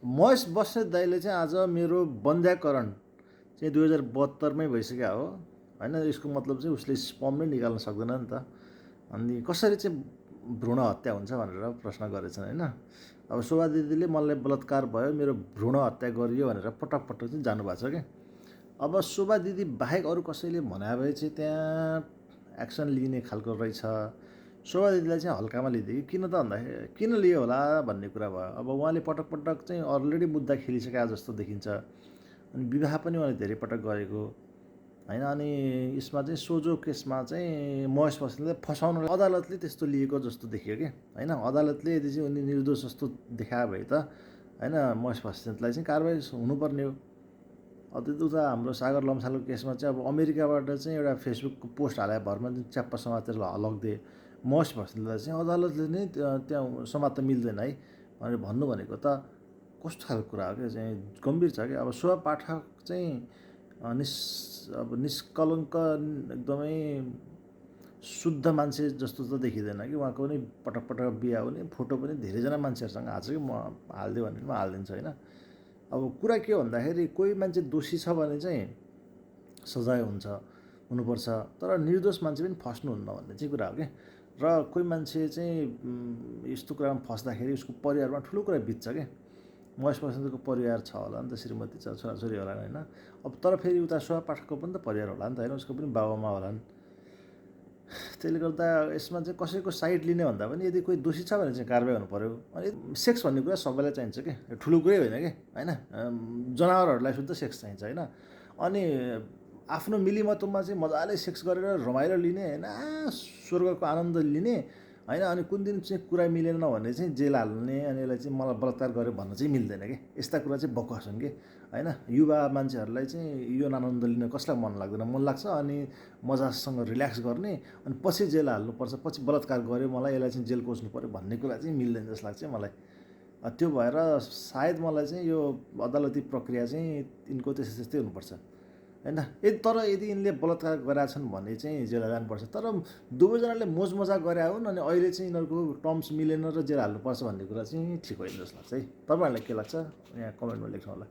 महेश बस्नेत दाइले चाहिँ आज मेरो बन्ध्याकरण चाहिँ 2072मै भइसक्यो हो होइन। यसको मतलब चाहिँ उसले स्पर्म नै निकाल्न सक्दैन नि त। अनि कसरी चाहिँ भ्रूण हत्या हुन्छ भनेर प्रश्न गरेछन् होइन। अब शोभा दिदीले मलाई बलात्कार भयो, मेरो भ्रूण हत्या गरियो भनेर पटक पटक चाहिँ जानुभएको छ क्या। अब शोभा दिदी बाहेक अरू कसैले भने भए चाहिँ त्यहाँ एक्सन लिने खालको रहेछ। शोभा दिदीलाई चाहिँ हल्कामा लिदियो कि किन त भन्दाखेरि किन लियो होला भन्ने कुरा भयो। अब उहाँले पटक पटक चाहिँ अलरेडी मुद्दा खेलिसके जस्तो देखिन्छ। अनि विवाह पनि उहाँले धेरै पटक गरेको होइन। अनि यसमा चाहिँ सोझो केसमा चाहिँ महेश बस्नेतलाई फसाउन अदालतले त्यस्तो लिएको जस्तो देखियो कि होइन। अदालतले यदि चाहिँ उनी निर्दोष जस्तो देखायो भए त होइन महेश बस्नेतलाई चाहिँ कारबाही हुनुपर्ने हो। त्यो उता हाम्रो सागर लम्सालको केसमा चाहिँ अब अमेरिकाबाट चाहिँ एउटा फेसबुकको पोस्ट हाले भरमा चाहिँ च्याप्प समातेर लगिदिए। महेश बस्नेतलाई चाहिँ अदालतले नै त्यहाँ समात्न मिल्दैन है भनेर भन्नु भनेको त कस्तो खालको कुरा हो क्या। चाहिँ गम्भीर छ क्या। अब शोभा पाठक चाहिँ अब निष्कलङ्क एकदमै शुद्ध मान्छे जस्तो त देखिँदैन कि। उहाँको पनि पटक पटक बिहा हुने फोटो पनि धेरैजना मान्छेहरूसँग आएको छ कि। म हालिदियो भने म हालिदिन्छु होइन। अब कुरा के हो भन्दाखेरि कोही मान्छे दोषी छ भने चाहिँ सजाय हुनुपर्छ, तर निर्दोष मान्छे पनि फस्नुहुन्न भन्ने चाहिँ कुरा हो क्या। र कोही मान्छे चाहिँ यस्तो कुरामा फस्दाखेरि उसको परिवारमा ठुलो कुरा बित्छ क्या। महेश बस्नेतको परिवार छ होला नि त, श्रीमती छ, छोराछोरी होला होइन। अब तर फेरि उता शोभा पाठकको पनि त परिवार होला नि त होइन। उसको पनि बाबुआमा होला नि। त्यसले गर्दा यसमा चाहिँ कसैको साइड लिने भन्दा पनि यदि कोही दोषी छ भने चाहिँ कारबाही हुनु पऱ्यो। अनि सेक्स भन्ने कुरा सबैलाई चाहिन्छ कि, ठुलो कुरै होइन कि होइन। जनावरहरूलाई शुद्ध सेक्स चाहिन्छ होइन। अनि आफ्नो मिलिमतोमा चाहिँ मजाले सेक्स गरेर रमाइलो लिने होइन, स्वर्गको आनन्द लिने होइन। अनि कुन दिन चाहिँ कुरा मिलेन भने चाहिँ जेल हाल्ने, अनि यसलाई चाहिँ मलाई बलात्कार गर्यो भन्न चाहिँ मिल्दैन कि। यस्ता कुरा चाहिँ बकवास हुन् कि होइन। युवा मान्छेहरूलाई चाहिँ यो आनन्द लिन कसलाई मन लाग्दैन, मन लाग्छ। अनि मजासँग रिल्याक्स गर्ने अनि पछि जेल हाल्नुपर्छ, पछि बलात्कार गर्यो मलाई यसलाई चाहिँ जेल कोच्नु पऱ्यो भन्ने कुरा चाहिँ मिल्दैन जस्तो लाग्छ मलाई। त्यो भएर सायद मलाई चाहिँ यो अदालती प्रक्रिया चाहिँ यिनको त्यस्तै हुनुपर्छ होइन। यदि यिनले बलात्कार गरेका छन् भने चाहिँ जेल जानुपर्छ। तर दुवैजनाले मोज मजाक गरे हुन् अनि अहिले चाहिँ यिनीहरूको टर्म्स मिलेन र जेल हाल्नुपर्छ भन्ने कुरा चाहिँ ठिक होइन जस्तो लाग्छ है। तपाईँहरूलाई के लाग्छ यहाँ कमेन्टमा लेख्नु होला।